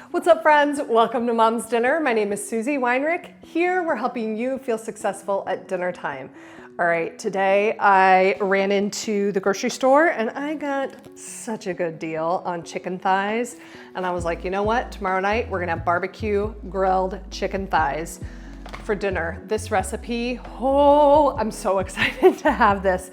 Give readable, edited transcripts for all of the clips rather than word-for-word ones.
What's up, friends? Welcome to Mom's Dinner. My name is Susie Weinrich. Here we're helping you feel successful at dinner time. All right, today I ran into the grocery store and I got such a good deal on chicken thighs. And I was like, you know what? Tomorrow night we're gonna have barbecue grilled chicken thighs for dinner. This recipe, oh, I'm so excited to have this.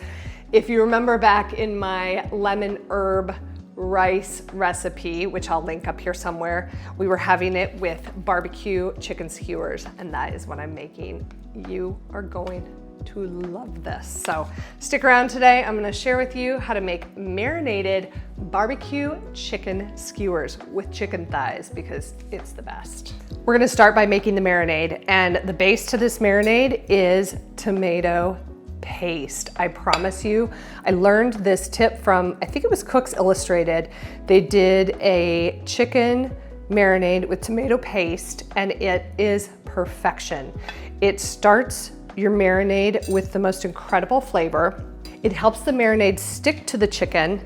If you remember back in my lemon herb rice recipe, which I'll link up here somewhere, we were having it with BBQ Chicken Skewers, and that is what I'm making. You are going to love this. So stick around today. I'm gonna share with you how to make marinated barbecue chicken skewers with chicken thighs because it's the best. We're gonna start by making the marinade, and the base to this marinade is tomato paste. I promise you, I learned this tip from, I think it was Cooks Illustrated. They did a chicken marinade with tomato paste and it is perfection. It starts your marinade with the most incredible flavor. It helps the marinade stick to the chicken,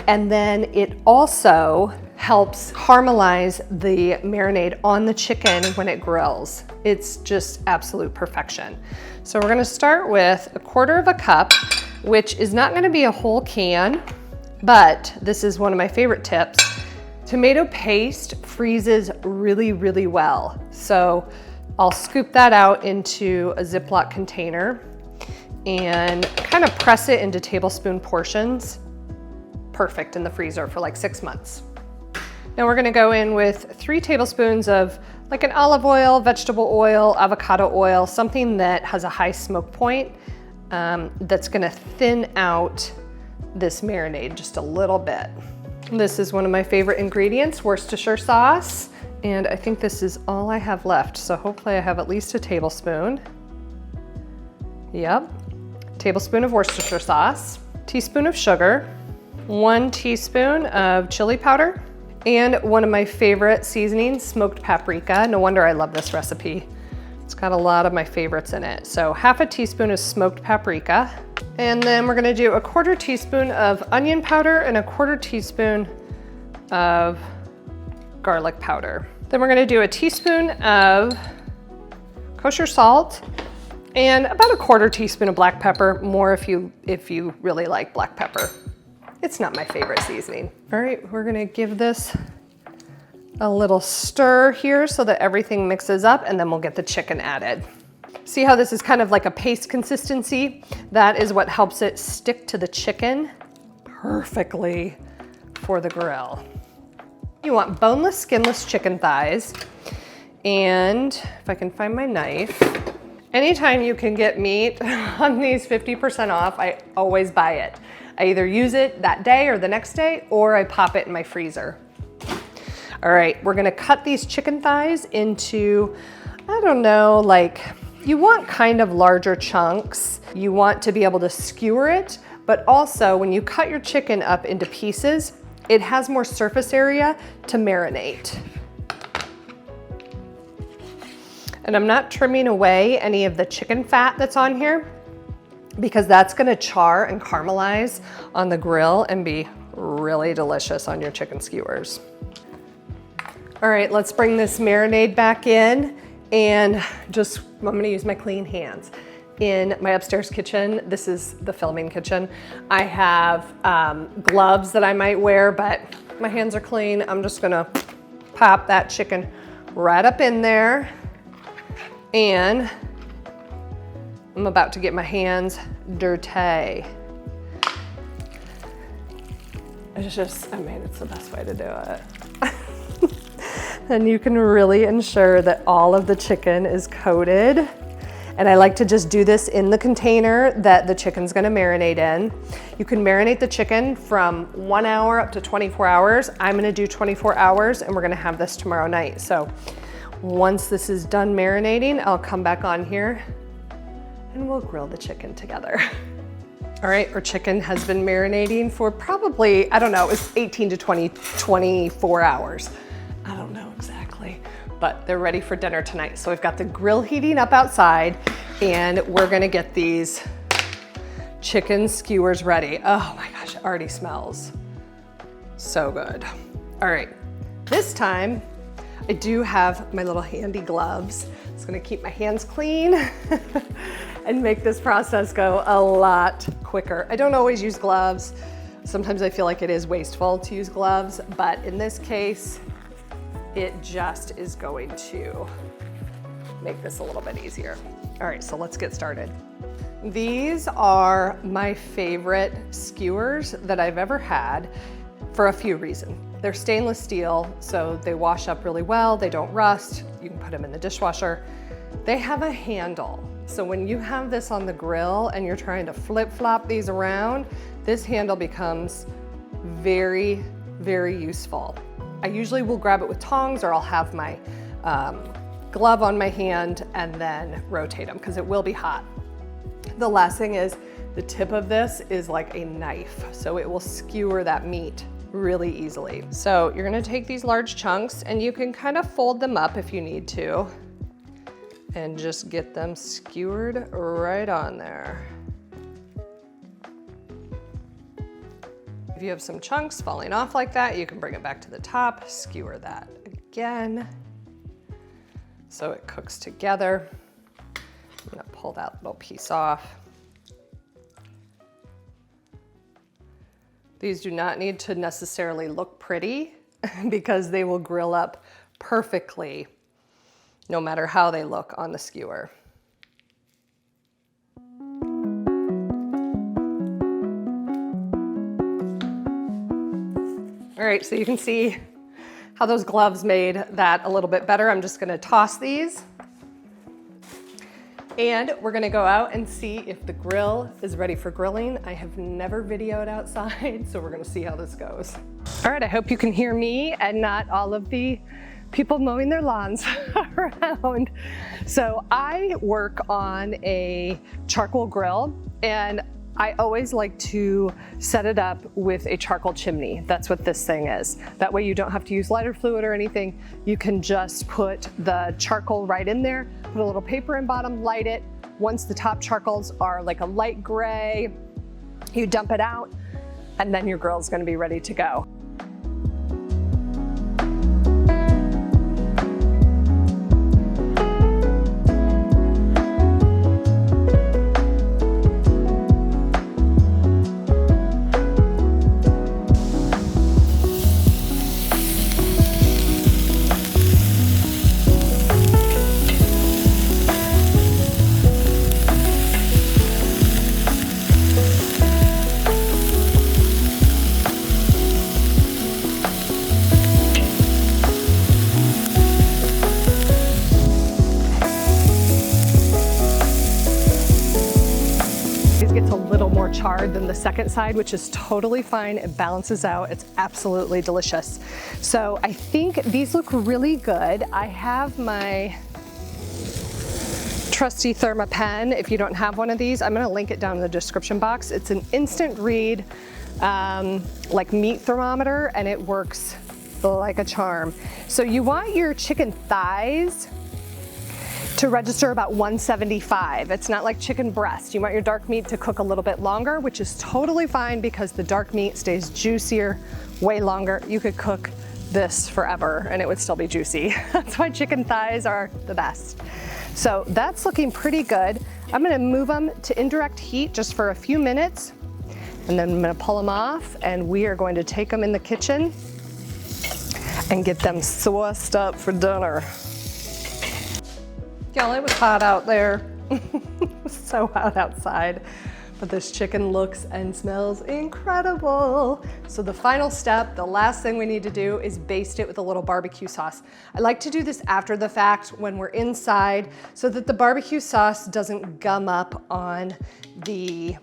and then it also helps caramelize the marinade on the chicken when it grills. It's just absolute perfection. So we're gonna start with 1/4 cup, which is not gonna be a whole can, but this is one of my favorite tips. Tomato paste freezes really, really well. So I'll scoop that out into a Ziploc container and kind of press it into tablespoon portions. Perfect in the freezer for like 6 months. Now we're gonna go in with 3 tablespoons of like an olive oil, vegetable oil, avocado oil, something that has a high smoke point that's gonna thin out this marinade just a little bit. This is one of my favorite ingredients, Worcestershire sauce. And I think this is all I have left. So hopefully I have at least a tablespoon. Yep, tablespoon of Worcestershire sauce, teaspoon of sugar, 1 teaspoon of chili powder, and one of my favorite seasonings, smoked paprika. No wonder I love this recipe. It's got a lot of my favorites in it. So 1/2 teaspoon of smoked paprika. And then we're gonna do 1/4 teaspoon of onion powder and 1/4 teaspoon of garlic powder. Then we're gonna do a teaspoon of kosher salt and about 1/4 teaspoon of black pepper, more if you really like black pepper. It's not my favorite seasoning. All right, we're gonna give this a little stir here so that everything mixes up, and then we'll get the chicken added. See how this is kind of like a paste consistency? That is what helps it stick to the chicken perfectly for the grill. You want boneless, skinless chicken thighs. And if I can find my knife, anytime you can get meat on these 50% off, I always buy it. I either use it that day or the next day, or I pop it in my freezer. All right, we're gonna cut these chicken thighs into, I don't know, like, you want kind of larger chunks. You want to be able to skewer it, but also when you cut your chicken up into pieces, it has more surface area to marinate. And I'm not trimming away any of the chicken fat that's on here because that's gonna char and caramelize on the grill and be really delicious on your chicken skewers. All right, let's bring this marinade back in, and I'm gonna use my clean hands. In my upstairs kitchen, this is the filming kitchen, I have gloves that I might wear, but my hands are clean. I'm just gonna pop that chicken right up in there, and I'm about to get my hands dirty. It's the best way to do it. And you can really ensure that all of the chicken is coated. And I like to just do this in the container that the chicken's gonna marinate in. You can marinate the chicken from 1 hour up to 24 hours. I'm gonna do 24 hours and we're gonna have this tomorrow night. So once this is done marinating, I'll come back on here and we'll grill the chicken together. All right, our chicken has been marinating for probably, I don't know, it's 18 to 24 hours. I don't know exactly, but they're ready for dinner tonight. So we've got the grill heating up outside and we're gonna get these chicken skewers ready. Oh my gosh, it already smells so good. All right, this time I do have my little handy gloves. It's gonna keep my hands clean and make this process go a lot quicker. I don't always use gloves. Sometimes I feel like it is wasteful to use gloves, but in this case, it just is going to make this a little bit easier. All right, so let's get started. These are my favorite skewers that I've ever had for a few reasons. They're stainless steel, so they wash up really well, they don't rust, you can put them in the dishwasher. They have a handle, so when you have this on the grill and you're trying to flip-flop these around, this handle becomes very, very useful. I usually will grab it with tongs, or I'll have my glove on my hand and then rotate them because it will be hot. The last thing is the tip of this is like a knife, so it will skewer that meat really easily. So you're gonna take these large chunks and you can kind of fold them up if you need to and just get them skewered right on there. If you have some chunks falling off like that, you can bring it back to the top, skewer that again, so it cooks together. I'm gonna pull that little piece off. These do not need to necessarily look pretty because they will grill up perfectly no matter how they look on the skewer. All right, so you can see how those gloves made that a little bit better. I'm just gonna toss these. And we're gonna go out and see if the grill is ready for grilling. I have never videoed outside, so we're gonna see how this goes. All right, I hope you can hear me and not all of the people mowing their lawns around. So I work on a charcoal grill, and I always like to set it up with a charcoal chimney. That's what this thing is. That way you don't have to use lighter fluid or anything. You can just put the charcoal right in there, put a little paper in bottom, light it. Once the top charcoals are like a light gray, you dump it out, and then your grill's gonna be ready to go. Gets a little more charred than the second side, which is totally fine. It balances out. It's absolutely delicious. So I think these look really good. I have my trusty ThermaPen. If you don't have one of these, I'm gonna link it down in the description box. It's an instant read, like meat thermometer, and it works like a charm. So you want your chicken thighs to register about 175. It's not like chicken breast. You want your dark meat to cook a little bit longer, which is totally fine because the dark meat stays juicier way longer. You could cook this forever and it would still be juicy. That's why chicken thighs are the best. So that's looking pretty good. I'm gonna move them to indirect heat just for a few minutes, and then I'm gonna pull them off, and we are going to take them in the kitchen and get them sauced up for dinner. Y'all, it was hot out there. It was so hot outside, but this chicken looks and smells incredible. So the final step, the last thing we need to do is baste it with a little barbecue sauce. I like to do this after the fact when we're inside so that the barbecue sauce doesn't gum up on the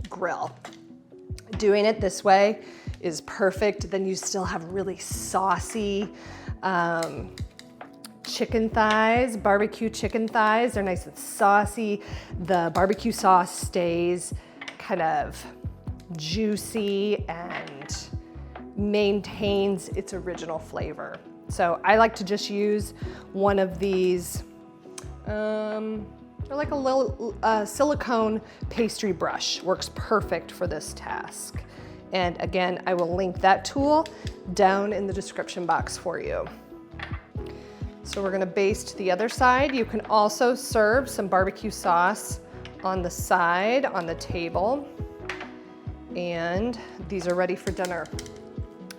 grill. Doing it this way is perfect. Then you still have really saucy, chicken thighs, barbecue chicken thighs. They're nice and saucy. The barbecue sauce stays kind of juicy and maintains its original flavor. So I like to just use one of these, like a little silicone pastry brush. Works perfect for this task. And again, I will link that tool down in the description box for you. So we're gonna baste the other side. You can also serve some barbecue sauce on the side, on the table. And these are ready for dinner.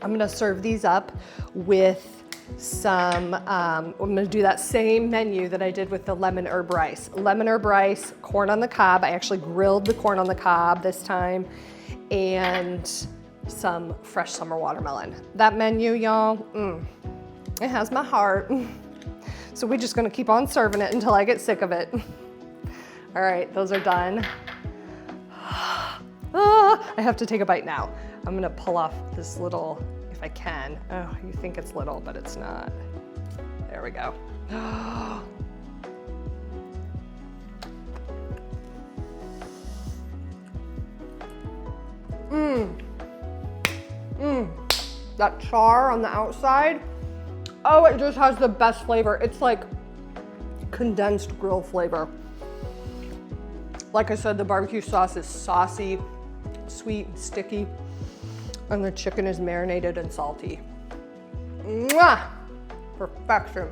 I'm gonna serve these up with some, I'm gonna do that same menu that I did with the lemon herb rice. Lemon herb rice, corn on the cob. I actually grilled the corn on the cob this time, and some fresh summer watermelon. That menu, y'all, it has my heart. So we're just gonna keep on serving it until I get sick of it. All right, those are done. I have to take a bite now. I'm gonna pull off this little, if I can. Oh, you think it's little, but it's not. There we go. That char on the outside, oh, it just has the best flavor. It's like condensed grill flavor. Like I said, the barbecue sauce is saucy, sweet, and sticky, and the chicken is marinated and salty. Mwah! Perfection.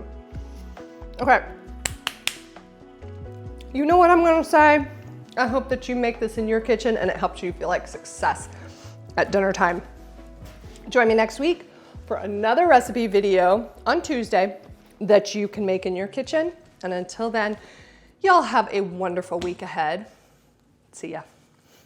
Okay. You know what I'm gonna say? I hope that you make this in your kitchen and it helps you feel like success at dinner time. Join me next week for another recipe video on Tuesday that you can make in your kitchen. And until then, y'all have a wonderful week ahead. See ya.